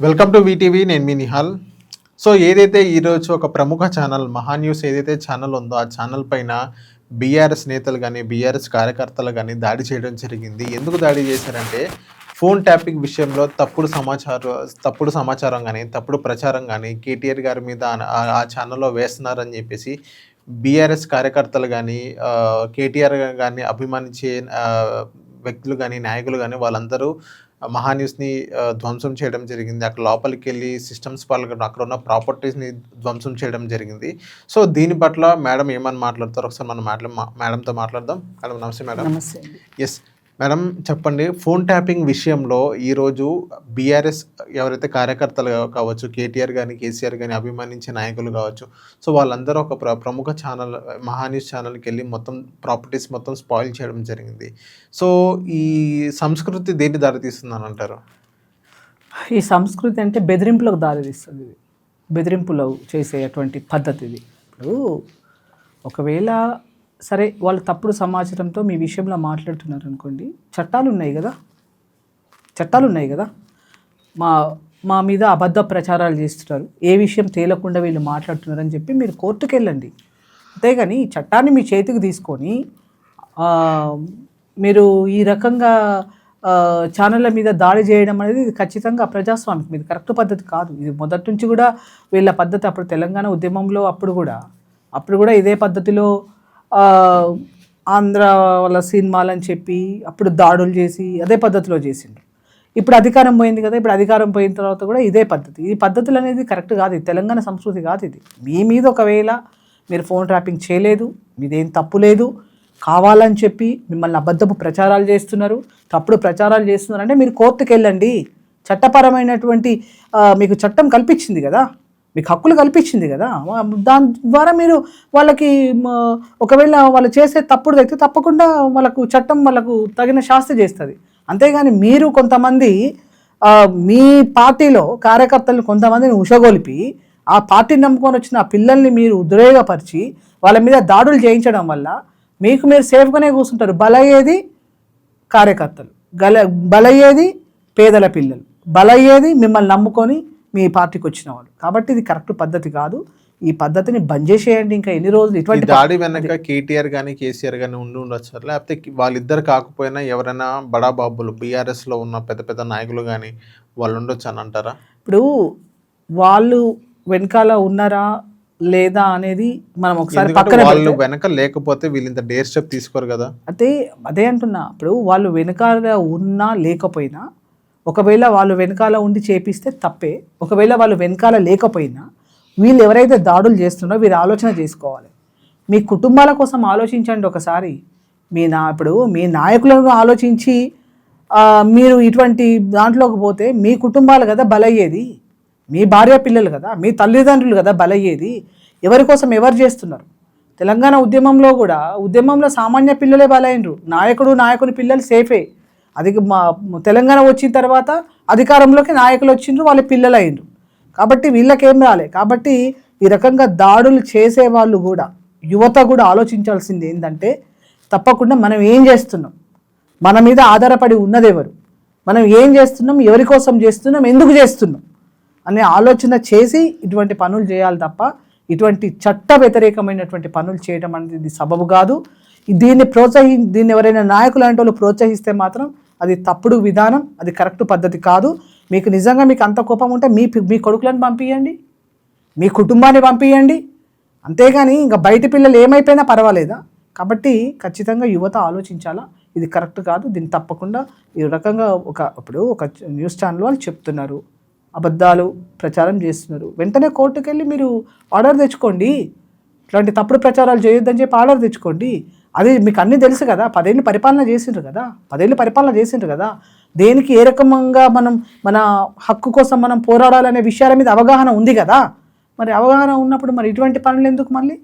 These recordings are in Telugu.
Welcome to VTV. నేను మీ నిహాల్. సో ఏదైతే ఈరోజు ఒక ప్రముఖ ఛానల్ మహా న్యూస్ ఏదైతే ఛానల్ ఉందో ఆ ఛానల్ పైన బీఆర్ఎస్ నేతలు కానీ బీఆర్ఎస్ కార్యకర్తలు కానీ దాడి చేయడం జరిగింది. ఎందుకు దాడి చేశారంటే ఫోన్ ట్యాపింగ్ విషయంలో తప్పుడు సమాచారం కానీ తప్పుడు ప్రచారం కానీ కేటీఆర్ గారి మీద ఆ ఛానల్లో వేస్తున్నారని చెప్పేసి బీఆర్ఎస్ కార్యకర్తలు కానీ కేటీఆర్ కానీ అభిమానించే వ్యక్తులు కానీ నాయకులు కానీ వాళ్ళందరూ మహా న్యూస్‌ని ధ్వంసం చేయడం జరిగింది. అక్కడ లోపలికెళ్ళి సిస్టమ్స్ పాల్గొనడం, అక్కడ ఉన్న ప్రాపర్టీస్‌ని ధ్వంసం చేయడం జరిగింది. సో దీని పట్ల మేడం ఏమని మాట్లాడతారో ఒకసారి మనం మేడంతో మాట్లాడదాం. మేడం నమస్తే మేడం. నమస్తే అండి. యెస్ మేడం చెప్పండి. ఫోన్ ట్యాపింగ్ విషయంలో ఈరోజు బీఆర్ఎస్ ఎవరైతే కార్యకర్తలు కావచ్చు, కేటీఆర్ గాని, కేసీఆర్ గాని అభిమానించే నాయకులు కావచ్చు, సో వాళ్ళందరూ ఒక ప్రముఖ ఛానల్ మహా న్యూస్ ఛానల్‌కెళ్ళి మొత్తం ప్రాపర్టీస్ మొత్తం స్పాయిల్ చేయడం జరిగింది. సో ఈ సంస్కృతి దేన్ని దారితీస్తుందని అంటారు? ఈ సంస్కృతి అంటే బెదిరింపులకు దారితీస్తుంది. ఇది బెదిరింపులు చేసేటువంటి పద్ధతి ఇది. ఇప్పుడు ఒకవేళ సరే వాళ్ళు తప్పుడు సమాచారంతో మీ విషయంలో మాట్లాడుతున్నారు అనుకోండి, చట్టాలు ఉన్నాయి కదా. మా మీద అబద్ధ ప్రచారాలు చేస్తున్నారు, ఏ విషయం తేలకుండా వీళ్ళు మాట్లాడుతున్నారని చెప్పి మీరు కోర్టుకు వెళ్ళండి. అంతేగాని ఈ చట్టాన్ని మీ చేతికి తీసుకొని మీరు ఈ రకంగా ఛానళ్ళ మీద దాడి చేయడం అనేది ఇది ఖచ్చితంగా ప్రజాస్వామికం. ఇది కరెక్ట్ పద్ధతి కాదు. ఇది మొదటి నుంచి కూడా వీళ్ళ పద్ధతి. అప్పుడు తెలంగాణ ఉద్యమంలో అప్పుడు కూడా ఇదే పద్ధతిలో ఆంధ్ర వాళ్ళ సినిమాలని చెప్పి అప్పుడు దాడులు చేసి అదే పద్ధతిలో చేసిండ్రు. ఇప్పుడు అధికారం పోయింది కదా, ఇప్పుడు అధికారం పోయిన తర్వాత కూడా ఇదే పద్ధతి. ఈ పద్ధతులు అనేది కరెక్ట్ కాదు. ఇది తెలంగాణ సంస్కృతి కాదు. ఇది మీ మీద ఒకవేళ మీరు ఫోన్ ట్రాపింగ్ చేయలేదు, మీదేం తప్పు లేదు, కావాలని చెప్పి మిమ్మల్ని అబద్ధపు ప్రచారాలు చేస్తున్నారు, తప్పుడు ప్రచారాలు చేస్తున్నారు అంటే మీరు కోర్టుకు వెళ్ళండి. చట్టపరమైనటువంటి మీకు చట్టం కల్పించింది కదా, మీకు హక్కులు కల్పించింది కదా. దాని ద్వారా మీరు వాళ్ళకి ఒకవేళ వాళ్ళు చేసే తప్పుడు అయితే తప్పకుండా చట్టం వాళ్ళకు తగిన శాస్తి చేస్తుంది. అంతేగాని మీరు కొంతమంది మీ పార్టీలో కార్యకర్తలను కొంతమందిని ఉషగొలిపి ఆ పార్టీని నమ్ముకొని వచ్చిన ఆ పిల్లల్ని మీరు ఉద్రేగపరిచి వాళ్ళ మీద దాడులు చేయించడం వల్ల మీరు సేఫ్గానే కూర్చుంటారు. బలయ్యేది కార్యకర్తలు, బలయ్యేది పేదల పిల్లలు, బలయ్యేది మిమ్మల్ని నమ్ముకొని మీ పార్టీకి వచ్చిన వాళ్ళు. కాబట్టి ఇది కరెక్ట్ పద్ధతి కాదు. ఈ పద్ధతిని బంద్ చేసేయండి. ఇంకా ఎన్ని రోజులు ఇటువంటి దాడి వెనక కేటీఆర్ కానీ కేసీఆర్ కానీ ఉండొచ్చు, లేకపోతే వాళ్ళిద్దరు కాకపోయినా ఎవరైనా బడాబాబులు బీఆర్ఎస్లో ఉన్న పెద్ద పెద్ద నాయకులు కానీ వాళ్ళు ఉండొచ్చు అని అంటారా? ఇప్పుడు వాళ్ళు వెనకాల ఉన్నారా లేదా అనేది మనం ఒకసారి పక్కన వాళ్ళు వెనక లేకపోతే వీళ్ళు ఇంత డేర్ స్టెప్ తీసుకోరు కదా. అదే అంటున్నా. ఇప్పుడు వాళ్ళు వెనకాల ఉన్నా లేకపోయినా, ఒకవేళ వాళ్ళు వెనకాల ఉండి చేపిస్తే తప్పే. ఒకవేళ వాళ్ళు వెనకాల లేకపోయినా వీళ్ళు ఎవరైతే దాడులు చేస్తున్నారో వీరు ఆలోచన చేసుకోవాలి. మీ కుటుంబాల కోసం ఆలోచించండి ఒకసారి. ఇప్పుడు మీ నాయకులను ఆలోచించి మీరు ఇటువంటి దాంట్లోకి పోతే మీ కుటుంబాలు కదా బలయ్యేది, మీ భార్య పిల్లలు కదా, మీ తల్లిదండ్రులు కదా బలయ్యేది. ఎవరి కోసం ఎవరు చేస్తున్నారు? తెలంగాణ ఉద్యమంలో సామాన్య పిల్లలే బలైనరు. నాయకుని పిల్లలు సేఫే. అది తెలంగాణ వచ్చిన తర్వాత అధికారంలోకి నాయకులు వచ్చిండ్రు, వాళ్ళ పిల్లలు అయినరు. కాబట్టి వీళ్ళకేం రాలే. కాబట్టి ఈ రకంగా దాడులు చేసేవాళ్ళు కూడా, యువత కూడా ఆలోచించాల్సింది ఏంటంటే తప్పకుండా మనం ఏం చేస్తున్నాం, మన మీద ఆధారపడి ఉన్నది ఎవరు, మనం ఏం చేస్తున్నాం, ఎవరి కోసం చేస్తున్నాం, ఎందుకు చేస్తున్నాం అనే ఆలోచన చేసి ఇటువంటి పనులు చేయాలి తప్ప ఇటువంటి చట్ట వ్యతిరేకమైనటువంటి పనులు చేయడం అనేది సబబు కాదు. దీన్ని ఎవరైనా నాయకులు లాంటి వాళ్ళు ప్రోత్సహిస్తే మాత్రం అది తప్పుడు విధానం, అది కరెక్ట్ పద్ధతి కాదు. మీకు నిజంగా మీకు అంత కోపం ఉంటే మీ కొడుకులను పంపించండి, మీ కుటుంబాన్ని పంపించండి. అంతేగాని ఇంకా బయట పిల్లలు ఏమైపోయినా పర్వాలేదా? కాబట్టి ఖచ్చితంగా యువత ఆలోచించాలా. ఇది కరెక్ట్ కాదు. దీన్ని తప్పకుండా ఈ రకంగా ఇప్పుడు ఒక న్యూస్ ఛానల్ వాళ్ళు చెప్తున్నారు, అబద్ధాలు ప్రచారం చేస్తున్నారు, వెంటనే కోర్టుకు వెళ్ళి మీరు ఆర్డర్ తెచ్చుకోండి. ఇట్లాంటి తప్పుడు ప్రచారాలు చేయొద్దని చెప్పి ఆర్డర్ తెచ్చుకోండి. అది మీకు అన్నీ తెలుసు కదా. 10 ఏళ్ళు పరిపాలన చేసిండ్రు కదా. దేనికి ఏ రకంగా మన హక్కు కోసం మనం పోరాడాలనే విషయాల మీద అవగాహన ఉంది కదా. మరి అవగాహన ఉన్నప్పుడు మరి ఇటువంటి పనులు ఎందుకు మళ్ళీ?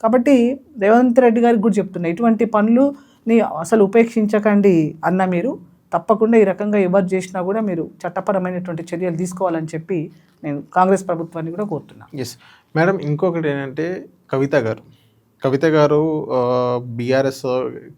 కాబట్టి రేవంత్ రెడ్డి గారికి కూడా చెప్తున్నా, ఇటువంటి పనులని అసలు ఉపేక్షించకండి అన్న. మీరు తప్పకుండా ఈ రకంగా ఎవరు చేసినా కూడా మీరు చట్టపరమైనటువంటి చర్యలు తీసుకోవాలని చెప్పి నేను కాంగ్రెస్ ప్రభుత్వాన్ని కూడా కోరుతున్నాను. ఎస్ మేడం, ఇంకొకటి ఏంటంటే కవిత గారు బీఆర్ఎస్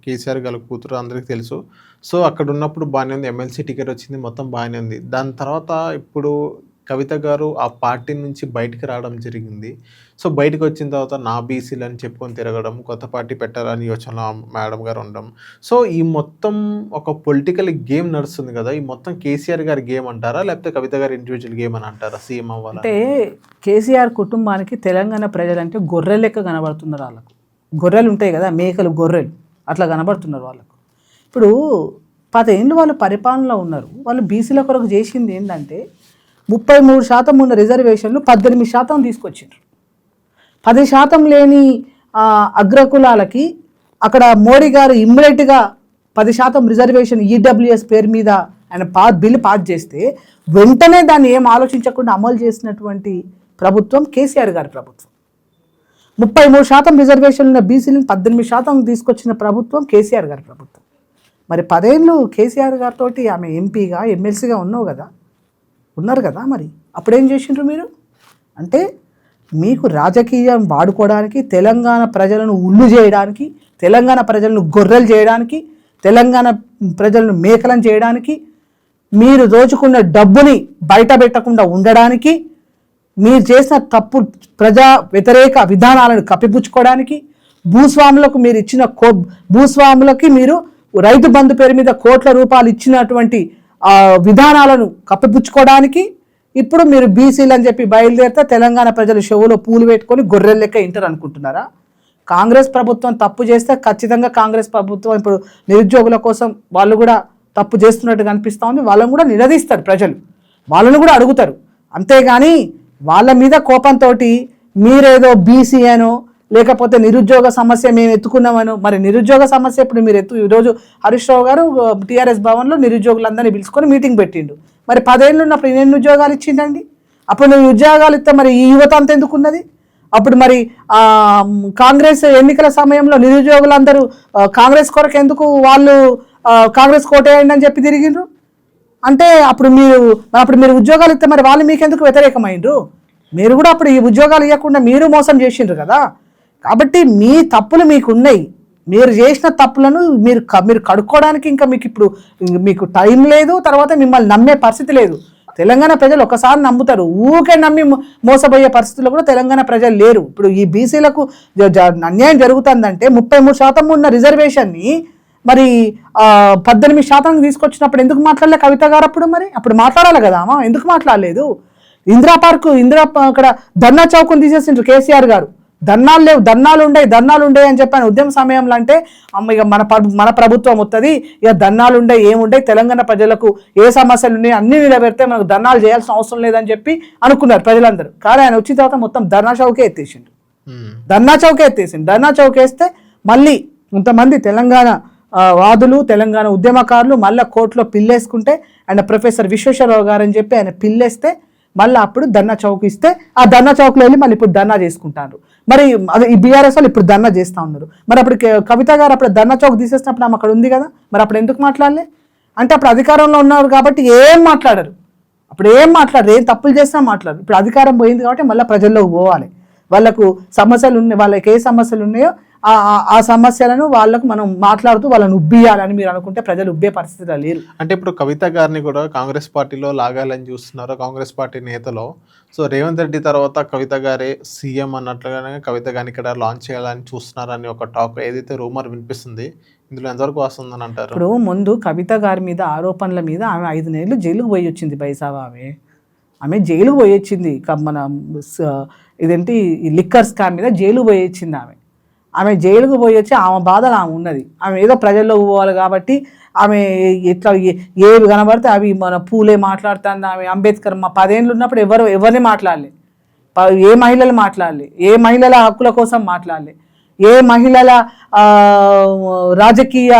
కేసీఆర్ గారి కూతురు అందరికీ తెలుసు. సో అక్కడ ఉన్నప్పుడు బాగానే ఉంది, ఎమ్మెల్సీ టికెట్ వచ్చింది, మొత్తం బాగానే ఉంది. దాని తర్వాత ఇప్పుడు కవిత గారు ఆ పార్టీ నుంచి బయటికి రావడం జరిగింది. సో, బయటకి వచ్చిన తర్వాత నా బీసీలని చెప్పుకొని తిరగడం, కొత్త పార్టీ పెట్టాలని యోచనలో మేడం గారు ఉండడం. సో, ఈ మొత్తం ఒక పొలిటికల్ గేమ్ నడుస్తుంది గదా! ఈ మొత్తం కేసీఆర్ గారి గేమ్ అంటారా? లేకపోతే కవిత గారి ఇండివిడ్యువల్ గేమ్ అని అంటారా సీఎం అవ్వాలని? అంటే కేసీఆర్ కుటుంబానికి తెలంగాణ ప్రజలంటే గొర్రెల లెక్క కనబడుతున్నారు వాళ్ళకు. గొర్రెలు ఉంటాయి కదా, మేకలు గొర్రెలు అట్లా కనబడుతున్నారు వాళ్ళకు. ఇప్పుడు 10 ఏళ్ళు వాళ్ళు పరిపాలనలో ఉన్నారు. వాళ్ళు బీసీల కొరకు చేసింది ఏంటంటే 33% ఉన్న రిజర్వేషన్లు 18% తీసుకొచ్చారు. 10% లేని అగ్రకులాలకి అక్కడ మోడీ గారు ఇమ్మీడియట్గా 10% రిజర్వేషన్ ఈడబ్ల్యూఎస్ పేరు మీద ఆయన బిల్లు పాస్ చేస్తే వెంటనే దాన్ని ఏం ఆలోచించకుండా అమలు చేసినటువంటి ప్రభుత్వం కేసీఆర్ గారి ప్రభుత్వం. 33% రిజర్వేషన్ ఉన్న బీసీలను 18% తీసుకొచ్చిన ప్రభుత్వం కేసీఆర్ గారి ప్రభుత్వం. మరి 10 ఏళ్ళు కేసీఆర్ గారితో ఆమె ఎంపీగా ఎమ్మెల్సీగా ఉన్నారు కదా, మరి అప్పుడేం చేసిండ్రు మీరు? అంటే మీకు రాజకీయం వాడుకోవడానికి, తెలంగాణ ప్రజలను ఉల్లు చేయడానికి, తెలంగాణ ప్రజలను గొర్రెలు చేయడానికి, తెలంగాణ ప్రజలను మేకలను చేయడానికి, మీరు దోచుకున్న డబ్బుని బయట పెట్టకుండా ఉండడానికి, మీరు చేసిన తప్పు ప్రజా వ్యతిరేక విధానాలను కప్పిపుచ్చుకోవడానికి, భూస్వాములకు మీరు ఇచ్చిన భూస్వాములకి మీరు రైతు బంధు పేరు మీద కోట్ల రూపాయలు ఇచ్చినటువంటి విధానాలను కప్పిపుచ్చుకోవడానికి ఇప్పుడు మీరు బీసీలు అని చెప్పి బయలుదేరితే తెలంగాణ ప్రజలు చెవులో పూలు పెట్టుకొని గొర్రెల లెక్క ఇంటారు అనుకుంటున్నారా? కాంగ్రెస్ ప్రభుత్వం తప్పు చేస్తే ఖచ్చితంగా కాంగ్రెస్ ప్రభుత్వం ఇప్పుడు నిరుద్యోగుల కోసం వాళ్ళు కూడా తప్పు చేస్తున్నట్టు కనిపిస్తూ ఉంది. వాళ్ళని కూడా నిలదీస్తారు ప్రజలు, వాళ్ళని కూడా అడుగుతారు. అంతేగాని వాళ్ళ మీద కోపంతో మీరేదో బీసీ అనో లేకపోతే నిరుద్యోగ సమస్య మేము ఎత్తుకున్నామను. మరి నిరుద్యోగ సమస్య ఇప్పుడు మీరు ఈరోజు హరీష్ రావు గారు టీఆర్ఎస్ భవన్లో నిరుద్యోగులందరినీ పిలుచుకొని మీటింగ్ పెట్టిండు. మరి 10 ఏళ్ళు ఉన్నప్పుడు ఎన్ని ఉద్యోగాలు ఇచ్చిండండి? అప్పుడు నువ్వు ఉద్యోగాలు ఇస్తే మరి ఈ యువత అంత ఎందుకున్నది? అప్పుడు మరి కాంగ్రెస్ ఎన్నికల సమయంలో నిరుద్యోగులందరూ కాంగ్రెస్ కొరకు ఎందుకు వాళ్ళు కాంగ్రెస్ కోటేయండి అని చెప్పి తిరిగిండ్రు? అంటే అప్పుడు మీరు ఉద్యోగాలు ఇస్తే మరి వాళ్ళు మీకెందుకు వ్యతిరేకమైండ్రు? మీరు కూడా అప్పుడు ఈ ఉద్యోగాలు ఇవ్వకుండా మీరు మోసం చేసిండ్రు కదా. కాబట్టి మీ తప్పులు మీకు ఉన్నాయి. మీరు చేసిన తప్పులను మీరు కడుక్కోవడానికి ఇంకా మీకు టైం లేదు, తర్వాత మిమ్మల్ని నమ్మే పరిస్థితి లేదు. తెలంగాణ ప్రజలు ఒకసారి నమ్ముతారు, ఊరికే నమ్మి మోసపోయే పరిస్థితుల్లో కూడా తెలంగాణ ప్రజలు లేరు. ఇప్పుడు ఈ బీసీలకు అన్యాయం జరుగుతుందంటే 33% ఉన్న రిజర్వేషన్ని మరి 18% తీసుకొచ్చినప్పుడు ఎందుకు మాట్లాడలే కవిత గారు? అప్పుడు మాట్లాడాలి కదా అమ్మా, ఎందుకు మాట్లాడలేదు? ఇందిరా అక్కడ ధర్నా చౌక్ని తీసేసిండ్రు కేసీఆర్ గారు. ధర్నాలు లేవు, ధర్నాలు ఉండే అని చెప్పాను ఉద్యమ సమయంలో. అంటే ఇక మన ప్రభుత్వం వస్తుంది, ఇక ధర్నాలు ఏముండే, తెలంగాణ ప్రజలకు ఏ సమస్యలు ఉన్నాయి అన్ని నిలబెడితే మనకు ధర్నాలు చేయాల్సిన అవసరం లేదని చెప్పి అనుకున్నారు ప్రజలందరూ. కానీ ఆయన వచ్చిన తర్వాత మొత్తం ధర్నా చౌకే ఎత్తేసిండు. ధర్నా చౌక్ వేస్తే మళ్ళీ కొంతమంది తెలంగాణ వాదులు, తెలంగాణ ఉద్యమకారులు మళ్ళీ కోర్టులో పిల్లేసుకుంటే ఆయన ప్రొఫెసర్ విశ్వేశ్వరరావు గారు అని చెప్పి ఆయన పిల్లేస్తే మళ్ళీ అప్పుడు ధర్నా చౌక్ ఇస్తే ఆ ధర్నా చౌక్లో వెళ్ళి మళ్ళీ ఇప్పుడు ధర్నా చేసుకుంటారు. మరి అదే ఈ బీఆర్ఎస్ వాళ్ళు ఇప్పుడు ధర్నా చేస్తూ ఉన్నారు. మరి అప్పుడు కవిత గారు అప్పుడు ధర్నా చౌక్ తీసేసినప్పుడు ఆమె అక్కడ ఉంది కదా, మరి అప్పుడు ఎందుకు మాట్లాడలే? అంటే అప్పుడు అధికారంలో ఉన్నారు కాబట్టి ఏం మాట్లాడరు, ఏం తప్పులు చేసినా మాట్లాడరు. ఇప్పుడు అధికారం పోయింది కాబట్టి మళ్ళీ ప్రజల్లోకి పోవాలి. వాళ్ళకు సమస్యలు ఉన్నాయి, వాళ్ళకి ఏ సమస్యలు ఉన్నాయో ఆ సమస్యలను వాళ్ళకు మనం మాట్లాడుతూ వాళ్ళని ఉబ్బియాలని మీరు అనుకుంటే ప్రజలు ఉబ్బే పరిస్థితిలో లేరు. అంటే ఇప్పుడు కవిత గారిని కూడా కాంగ్రెస్ పార్టీలో లాగాలని చూస్తున్నారు కాంగ్రెస్ పార్టీ నేతలు. సో రేవంత్ రెడ్డి తర్వాత కవిత గారే సీఎం అన్నట్లుగానే కవిత గారిని ఇక్కడ లాంచ్ చేయాలని చూస్తున్నారని ఒక టాక్ ఏదైతే రూమర్ వినిపిస్తుంది, ఇందులో ఎంతవరకు వస్తుందని అంటారు? ఇప్పుడు ముందు కవిత గారి మీద ఆరోపణల మీద ఆమె 5 నెలలు జైలుకు పోయి వచ్చింది. బైసావా ఆమె జైలుకు పోయి వచ్చింది. మన ఇదేంటి లిక్కర్ స్కామ్ మీద జైలుకు పోయి వచ్చింది. ఆమె జైలుకు పోయి వచ్చి ఆమె బాధలు ఆమె ఉన్నది. ఆమె ఏదో ప్రజల్లోకి పోవాలి కాబట్టి ఆమె ఇట్లా ఏవి కనబడితే అవి మన పూలే మాట్లాడుతుంది. ఆమె అంబేద్కర్ 10 ఏళ్ళు ఉన్నప్పుడు ఎవరిని మాట్లాడలే, ఏ మహిళలు మాట్లాడలే, ఏ మహిళల హక్కుల కోసం మాట్లాడలే, ఏ మహిళల రాజకీయ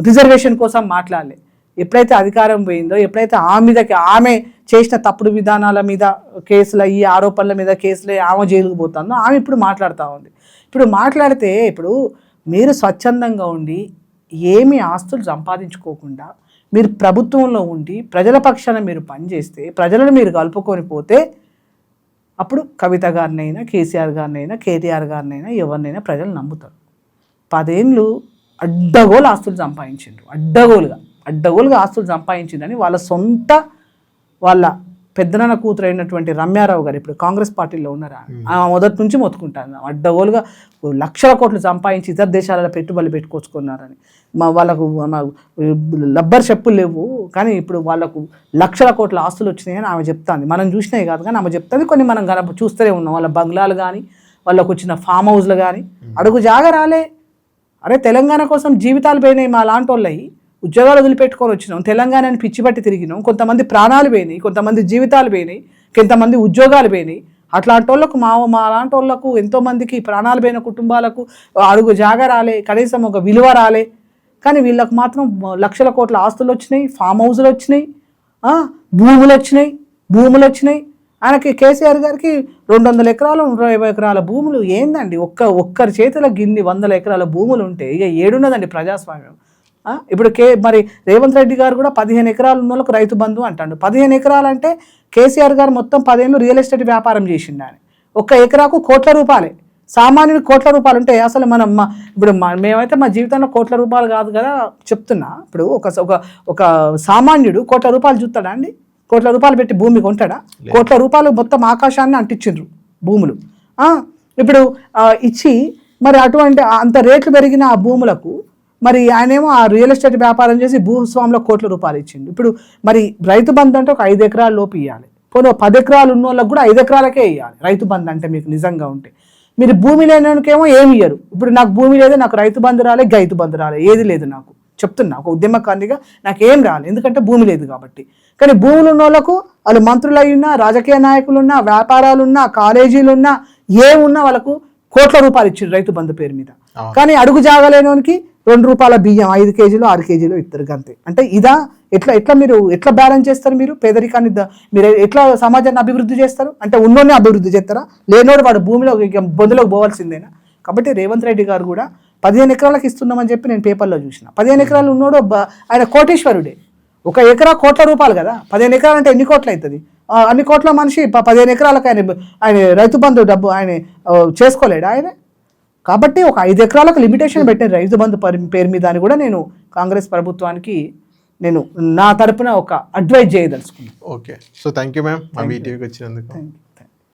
రిజర్వేషన్ కోసం మాట్లాడలే. ఎప్పుడైతే అధికారం పోయిందో, ఎప్పుడైతే ఆమె చేసిన తప్పుడు విధానాల మీద కేసులు అయ్యి ఆరోపణల మీద కేసులు ఆమె జైలుకు పోతుందో ఆమె ఇప్పుడు మాట్లాడుతూ ఉంది. ఇప్పుడు మాట్లాడితే ఇప్పుడు మీరు స్వచ్ఛందంగా ఉండి ఏమి ఆస్తులు సంపాదించుకోకుండా మీరు ప్రభుత్వంలో ఉండి ప్రజల పక్షాన మీరు పనిచేస్తే, ప్రజలను మీరు కలుపుకొని పోతే అప్పుడు కవిత గారినైనా, కేసీఆర్ గారినైనా, కేటీఆర్ గారినైనా, ఎవరినైనా ప్రజలు నమ్ముతారు. 10 ఏళ్ళు అడ్డగోలు ఆస్తులు సంపాదించిండ్రు, అడ్డగోలుగా ఆస్తులు సంపాదించిందని వాళ్ళ పెద్దనాన్న కూతురు అయినటువంటి రమ్యారావు గారు ఇప్పుడు కాంగ్రెస్ పార్టీలో ఉన్నారా, ఆమె మొదటి నుంచి మొత్తుకుంటాను అడ్డగోలుగా లక్షల కోట్లు సంపాదించి ఇతర దేశాలలో పెట్టుబడులు పెట్టుకొచ్చుకున్నారని. వాళ్ళకు లబ్బర్ చెప్పులు లేవు కానీ ఇప్పుడు వాళ్ళకు లక్షల కోట్ల ఆస్తులు వచ్చినాయని ఆమె చెప్తాంది. మనం చూసినాయి కాదు కానీ ఆమె చెప్తుంది, కొన్ని మనం చూస్తూనే ఉన్నాం. వాళ్ళ బంగ్లాలు కానీ వాళ్ళకు వచ్చిన ఫామ్ హౌస్లు కానీ అడుగు జాగ రాలే. అరే తెలంగాణ కోసం జీవితాలు పోయినాయి మా లాంటి వాళ్ళవి, ఉద్యోగాలు వదిలిపెట్టుకొని వచ్చినాం, తెలంగాణని పిచ్చిపట్టి తిరిగినాం, కొంతమంది ప్రాణాలు పోయినాయి, కొంతమంది జీవితాలు పోయినాయి, కొంతమంది ఉద్యోగాలు పోయినాయి. అట్లాంటి వాళ్ళకు మా లాంటి వాళ్ళకు ఎంతోమందికి ప్రాణాలు పోయిన కుటుంబాలకు అడుగు జాగ రాలే, కనీసం ఒక విలువ రాలే. కానీ వీళ్ళకు మాత్రం లక్షల కోట్ల ఆస్తులు వచ్చినాయి, ఫామ్ హౌస్లు వచ్చినాయి, భూములు వచ్చినాయి. ఆయనకి కేసీఆర్ గారికి 200 ఎకరాలు 120 ఎకరాల భూములు ఏందండి, ఒక్కరి చేతిలో గిన్ని 100 ఎకరాల భూములు ఉంటే ఇక ఏడున్నదండి ప్రజాస్వామ్యం. ఇప్పుడు మరి రేవంత్ రెడ్డి గారు కూడా 15 ఎకరాలు ఉన్న వాళ్ళకు రైతు బంధు అంటాడు. 15 ఎకరాలు అంటే కేసీఆర్ గారు మొత్తం 10 ఏళ్ళు రియల్ ఎస్టేట్ వ్యాపారం చేసిండు. ఆయన ఒక్క ఎకరాకు కోట్ల రూపాయలే. సామాన్యుని కోట్ల రూపాయలు ఉంటే అసలు మనం ఇప్పుడు మేమైతే మా జీవితంలో కోట్ల రూపాయలు కాదు కదా చెప్తున్నా. ఇప్పుడు ఒక సామాన్యుడు కోట్ల రూపాయలు చూస్తాడా అండి? కోట్ల రూపాయలు పెట్టి భూమి కొంటాడా? కోట్ల రూపాయలు మొత్తం ఆకాశాన్ని అంటించిండ్రు భూములు. ఇప్పుడు ఇచ్చి మరి అటువంటి అంత రేట్లు పెరిగిన ఆ భూములకు మరి ఆయనేమో ఆ రియల్ ఎస్టేట్ వ్యాపారం చేసి భూస్వాములకు కోట్ల రూపాయలు ఇచ్చిండు. ఇప్పుడు మరి రైతు బంధు అంటే ఒక 5 ఎకరాల లోపు ఇవ్వాలి, పోనీ 10 ఎకరాలు ఉన్న వాళ్ళకి కూడా 5 ఎకరాలకే ఇవ్వాలి రైతు బంధు అంటే మీకు నిజంగా ఉంటే. మీరు భూమి లేనికేమో ఏమి ఇయ్యరు. ఇప్పుడు నాకు భూమి లేదు, నాకు రైతు బంధు రాలే, గైతు బంధు రాలే, ఏది లేదు నాకు చెప్తున్నా. ఒక ఉద్యమకారిగా నాకు ఏం రాలేదు ఎందుకంటే భూమి లేదు కాబట్టి. కానీ భూములు ఉన్న వాళ్ళకు వాళ్ళు మంత్రులు అయ్యున్నా, రాజకీయ నాయకులున్నా, వ్యాపారాలున్నా, కాలేజీలున్నా, ఏమున్నా వాళ్ళకు కోట్ల రూపాయలు ఇచ్చిండ్రు రైతు బంధు పేరు మీద. కానీ అడుగు జాగలేనోనికి 2 రూపాయల బియ్యం 5 కేజీలు 6 కేజీలు ఇస్తారు అంతే. అంటే ఇదా ఎట్లా మీరు ఎట్లా బ్యాలెన్స్ చేస్తారు? మీరు పేదరికాన్ని మీరు ఎట్లా సమాజాన్ని అభివృద్ధి చేస్తారు? అంటే ఉన్నోనే అభివృద్ధి చేస్తారా? లేనోడు వాడు భూమిలో బొందులోకి పోవాల్సిందేనా? కాబట్టి రేవంత్ రెడ్డి గారు కూడా 15 ఎకరాలకు ఇస్తున్నామని చెప్పి నేను పేపర్లో చూసిన. 15 ఎకరాలు ఉన్నోడు ఆయన కోటేశ్వరుడే. 1 ఎకరా కోట్ల రూపాయలు కదా, 15 ఎకరాలు అంటే ఎన్ని కోట్లు అవుతుంది? అన్ని కోట్ల మనిషి 15 ఎకరాలకు ఆయన రైతు బంధు డబ్బు ఆయన చేసుకోలేడు ఆయన. కాబట్టి ఒక 5 ఎకరాలకు లిమిటేషన్ పెట్టిన రైతు బంధు పేరు మీద అని కూడా నేను కాంగ్రెస్ ప్రభుత్వానికి నా తరపున ఒక అడ్వైజ్ చేయదలుచుకున్నాను. Okay, so thank you ma'am మా వీడియోకి వచ్చినందుకు.